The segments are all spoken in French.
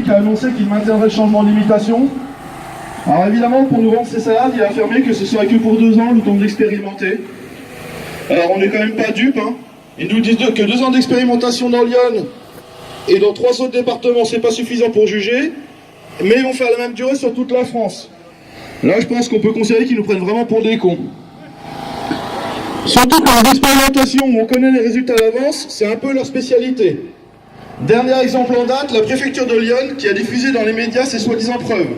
qui a annoncé qu'il maintiendrait le changement de limitation. Alors évidemment, pour nous vendre ses salades, il a affirmé que ce serait que pour 2 ans, le temps d'expérimenter. Alors on n'est quand même pas dupes, hein. Ils nous disent que 2 ans d'expérimentation dans Lyon et dans 3 autres départements, c'est pas suffisant pour juger, mais ils vont faire la même durée sur toute la France. Là, je pense qu'on peut considérer qu'ils nous prennent vraiment pour des cons. Surtout que les expérimentations où on connaît les résultats d'avance, c'est un peu leur spécialité. Dernier exemple en date, la préfecture de Lyon qui a diffusé dans les médias ses soi-disant preuves.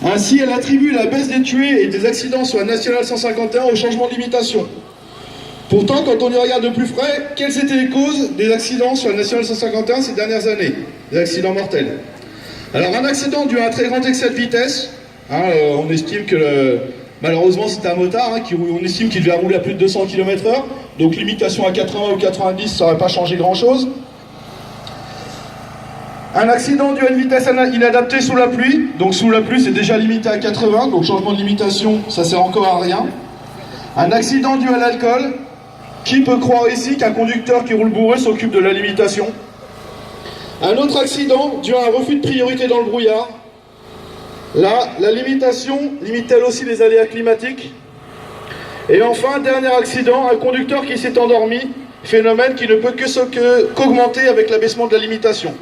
Ainsi, elle attribue la baisse des tués et des accidents sur la nationale 151 au changement de limitation. Pourtant, quand on y regarde de plus près, quelles étaient les causes des accidents sur la nationale 151 ces dernières années? Des accidents mortels. Alors, un accident dû à un très grand excès de vitesse, hein, on estime que, malheureusement, c'était un motard, hein, on estime qu'il devait rouler à plus de 200 km/h, donc limitation à 80 ou 90, ça n'aurait pas changé grand-chose. Un accident dû à une vitesse inadaptée sous la pluie, donc sous la pluie c'est déjà limité à 80, donc changement de limitation, ça sert encore à rien. Un accident dû à l'alcool, qui peut croire ici qu'un conducteur qui roule bourré s'occupe de la limitation? Un autre accident dû à un refus de priorité dans le brouillard. Là, la limitation limite-t-elle aussi les aléas climatiques? Et enfin, dernier accident, un conducteur qui s'est endormi, phénomène qui ne peut qu'augmenter avec l'abaissement de la limitation.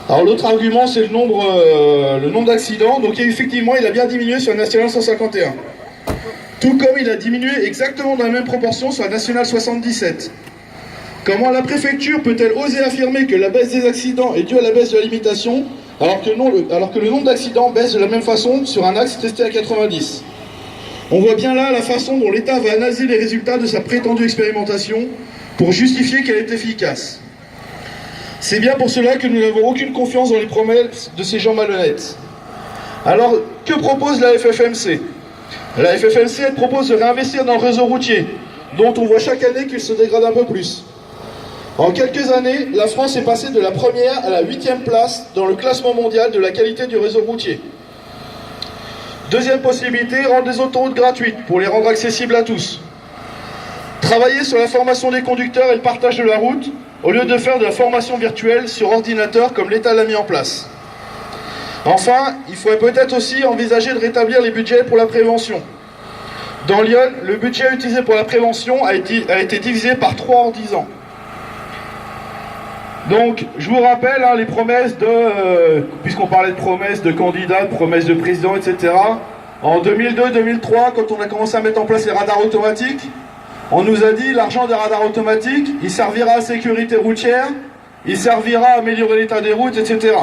Alors l'autre argument, c'est le nombre d'accidents. Donc effectivement, il a bien diminué sur la nationale 151. Tout comme il a diminué exactement dans la même proportion sur la nationale 77. Comment la préfecture peut-elle oser affirmer que la baisse des accidents est due à la baisse de la limitation, alors que le nombre d'accidents baisse de la même façon sur un axe testé à 90? On voit bien là la façon dont l'État va analyser les résultats de sa prétendue expérimentation pour justifier qu'elle est efficace. C'est bien pour cela que nous n'avons aucune confiance dans les promesses de ces gens malhonnêtes. Alors, que propose la FFMC? La FFMC, elle propose de réinvestir dans le réseau routier, dont on voit chaque année qu'il se dégrade un peu plus. En quelques années, la France est passée de la première à la 8e place dans le classement mondial de la qualité du réseau routier. Deuxième possibilité, rendre des autoroutes gratuites pour les rendre accessibles à tous. Travailler sur la formation des conducteurs et le partage de la route, au lieu de faire de la formation virtuelle sur ordinateur comme l'État l'a mis en place. Enfin, il faudrait peut-être aussi envisager de rétablir les budgets pour la prévention. Dans Lyon, le budget utilisé pour la prévention a été divisé par 3 en 10 ans. Donc, je vous rappelle les promesses puisqu'on parlait de promesses de candidats, de promesses de président, etc. En 2002-2003, quand on a commencé à mettre en place les radars automatiques, on nous a dit l'argent des radars automatiques, il servira à la sécurité routière, il servira à améliorer l'état des routes, etc.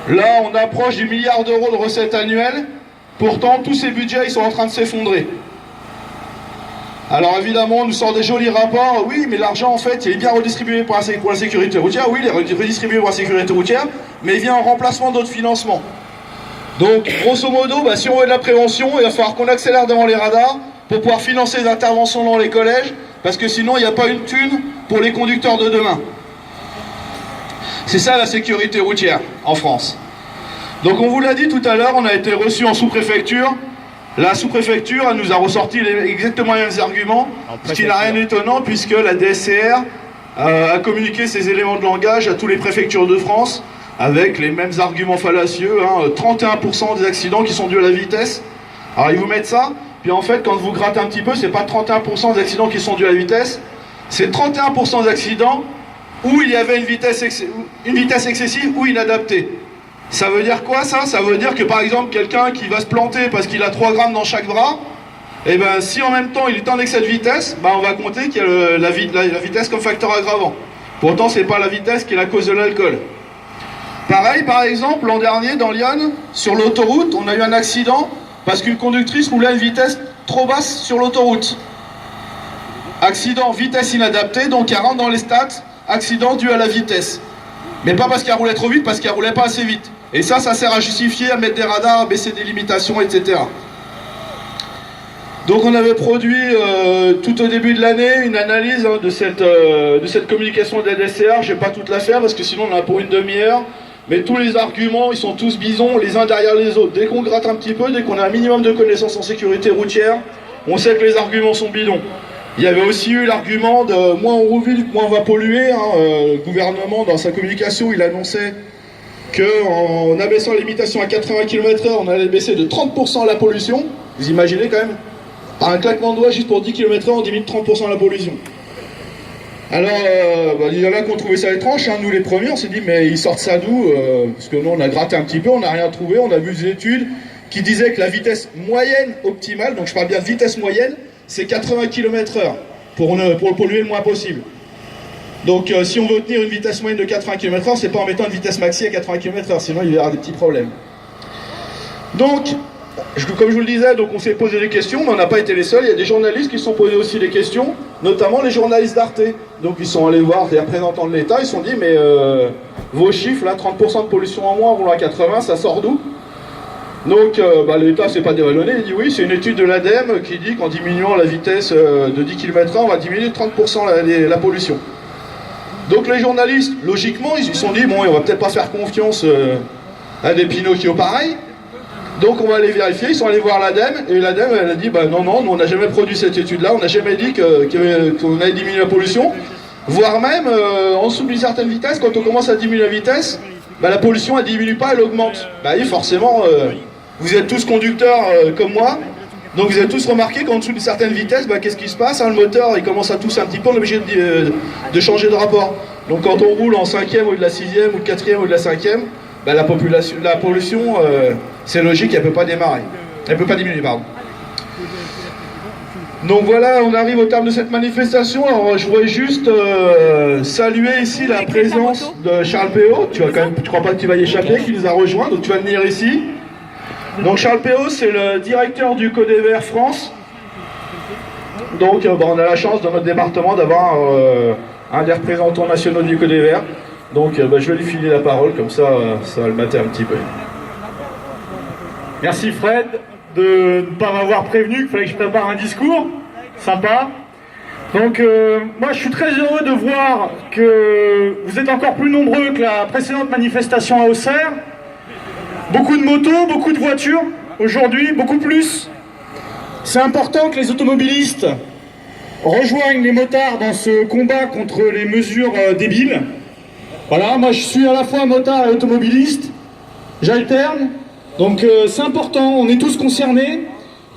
Là, on approche du milliard d'euros de recettes annuelles. Pourtant, tous ces budgets, ils sont en train de s'effondrer. Alors évidemment, on nous sort des jolis rapports. Oui, mais l'argent, en fait, il est bien redistribué pour la sécurité routière. Oui, il est redistribué pour la sécurité routière, mais il vient en remplacement d'autres financements. Donc, grosso modo, si on veut de la prévention, il va falloir qu'on accélère devant les radars pour pouvoir financer les interventions dans les collèges, parce que sinon, il n'y a pas une thune pour les conducteurs de demain. C'est ça la sécurité routière en France. Donc on vous l'a dit tout à l'heure, on a été reçu en sous-préfecture. La sous-préfecture, elle nous a ressorti exactement les mêmes arguments, ce qui n'a rien d'étonnant puisque la DSCR a communiqué ses éléments de langage à toutes les préfectures de France avec les mêmes arguments fallacieux, 31% des accidents qui sont dus à la vitesse. Alors ils vous mettent ça, puis en fait quand vous grattez un petit peu, c'est pas 31% des accidents qui sont dus à la vitesse, c'est 31% des accidents où il y avait une vitesse excessive ou inadaptée. Ça veut dire quoi ça? Ça veut dire que par exemple quelqu'un qui va se planter parce qu'il a 3 grammes dans chaque bras, et si en même temps il est en excès de vitesse, on va compter qu'il y a la vitesse comme facteur aggravant. Pourtant c'est pas la vitesse qui est la cause de l'alcool. Pareil, par exemple, l'an dernier dans Lyon, sur l'autoroute, on a eu un accident parce qu'une conductrice roulait à une vitesse trop basse sur l'autoroute. Accident, vitesse inadaptée, donc elle rentre dans les stats. Accident dû à la vitesse. Mais pas parce qu'elle roulait trop vite, parce qu'elle roulait pas assez vite. Et ça sert à justifier, à mettre des radars, à baisser des limitations, etc. Donc on avait produit tout au début de l'année une analyse de cette communication de la DSCR. Je ne vais pas toute la faire parce que sinon on en a pour une demi-heure. Mais tous les arguments, ils sont tous bisons, les uns derrière les autres. Dès qu'on gratte un petit peu, dès qu'on a un minimum de connaissances en sécurité routière, on sait que les arguments sont bidons. Il y avait aussi eu l'argument de moins on roule vite, moins on va polluer. Le gouvernement, dans sa communication, il annonçait qu'en abaissant la limitation à 80 km/h, on allait baisser de 30% la pollution. Vous imaginez quand même? Par un claquement de doigts, juste pour 10 km/h, on diminue 30% la pollution. Alors, il y en a qui ont trouvé ça étrange, nous les premiers, on s'est dit, mais ils sortent ça d'où? Parce que nous, on a gratté un petit peu, on n'a rien trouvé, on a vu des études qui disaient que la vitesse moyenne optimale, donc je parle bien de vitesse moyenne, c'est 80 km/h pour polluer le moins possible. Donc si on veut tenir une vitesse moyenne de 80 km/h, c'est pas en mettant une vitesse maxi à 80 km/h, sinon il y aura des petits problèmes. Donc, comme je vous le disais, donc on s'est posé des questions, mais on n'a pas été les seuls. Il y a des journalistes qui se sont posés aussi des questions, notamment les journalistes d'Arte. Donc ils sont allés voir des représentants de l'État, ils se sont dit, mais vos chiffres, là, 30% de pollution en moins, roulant à 80, ça sort d'où? Donc l'État s'est pas dévalonné, il dit oui, c'est une étude de l'ADEME qui dit qu'en diminuant la vitesse de 10 km/h, on va diminuer de 30% la pollution. Donc les journalistes, logiquement, ils se sont dit, bon, on va peut-être pas faire confiance à des Pinocchio pareils. Donc on va aller vérifier, ils sont allés voir l'ADEME, et l'ADEME elle a dit, non, nous on n'a jamais produit cette étude-là, on n'a jamais dit qu'on allait diminuer la pollution, voire même, en dessous d'une certaine vitesse, quand on commence à diminuer la vitesse, la pollution elle diminue pas, elle augmente. Oui, forcément, vous êtes tous conducteurs comme moi, donc vous avez tous remarqué qu'en dessous d'une certaine vitesse, qu'est-ce qui se passe, le moteur il commence à tousser un petit peu, on est obligé de changer de rapport. Donc quand on roule en 5e ou de la 6e ou de 4e ou de la 5e, la pollution, c'est logique, elle ne peut pas démarrer. Elle ne peut pas diminuer, pardon. Donc voilà, on arrive au terme de cette manifestation. Alors je voudrais juste saluer ici la présence de Charles Péot. Tu crois pas que tu vas y échapper, qui nous a rejoint, donc tu vas venir ici. Donc Charles Péot, c'est le directeur du Codéver France. Donc on a la chance dans notre département d'avoir un des représentants nationaux du Codéver. Donc je vais lui filer la parole, comme ça, ça va le mater un petit peu. Merci Fred de ne pas m'avoir prévenu qu'il fallait que je prépare un discours. Sympa. Donc moi je suis très heureux de voir que vous êtes encore plus nombreux que la précédente manifestation à Auxerre. Beaucoup de motos, beaucoup de voitures aujourd'hui, beaucoup plus. C'est important que les automobilistes rejoignent les motards dans ce combat contre les mesures débiles. Voilà, moi je suis à la fois motard et automobiliste, j'alterne, donc c'est important, on est tous concernés,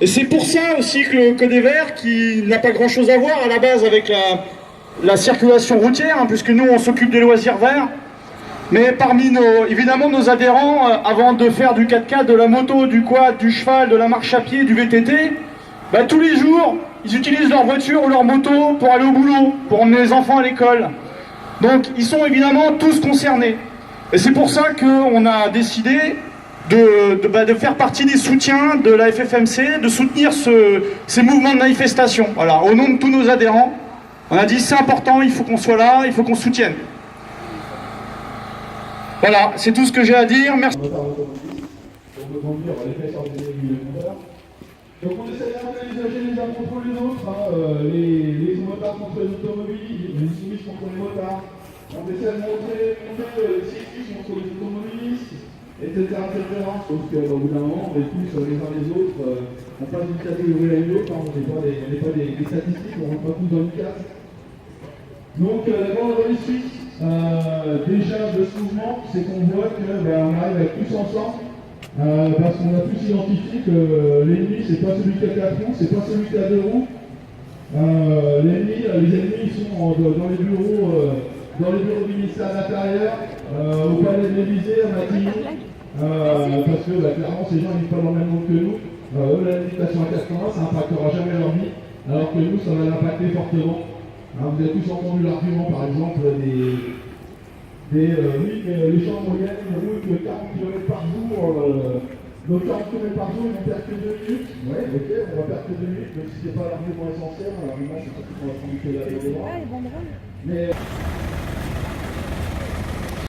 et c'est pour ça aussi que le Codéver, qui n'a pas grand chose à voir à la base avec la circulation routière, puisque nous on s'occupe des loisirs verts, mais parmi évidemment nos adhérents, avant de faire du 4x4, de la moto, du quad, du cheval, de la marche à pied, du VTT, tous les jours ils utilisent leur voiture ou leur moto pour aller au boulot, pour emmener les enfants à l'école. Donc ils sont évidemment tous concernés. Et c'est pour ça qu'on a décidé de faire partie des soutiens de la FFMC, de soutenir ces mouvements de manifestation. Voilà, au nom de tous nos adhérents, on a dit c'est important, il faut qu'on soit là, il faut qu'on soutienne. Voilà, c'est tout ce que j'ai à dire. Merci. Donc on essaie d'organiser les uns contre les autres, les motards contre les automobilistes, les cyclistes contre les motards. On essaie de montrer les cyclistes contre les automobilistes, etc. Sauf qu'au bout d'un moment, on est tous les uns les autres, on passe d'une catégorie à une autre, on n'est pas des statistiques, on ne rentre pas tous dans une case. Donc la grande réussite déjà de ce mouvement, c'est qu'on voit qu'on arrive à être tous ensemble. Parce qu'on a tous identifié que l'ennemi c'est pas celui qui a 4 roues, c'est pas celui qui a 2 roues. Les ennemis ils sont dans les bureaux du ministère de l'Intérieur, au palais de l'Élysée, à Matignon, parce que clairement ces gens ils vivent pas dans le même monde que nous. La limitation à 80 ça n'impactera jamais leur vie, alors que nous ça va l'impacter fortement. Vous avez tous entendu l'argument par exemple oui, mais les gens moyennes roulent 40 km par jour, donc 40 km par jour, ils vont perdre que 2 minutes. Ouais, ok, on va perdre que 2 minutes, donc si c'est pas l'argument essentiel, l'argument c'est surtout qu'on va prendre que la droit. Mais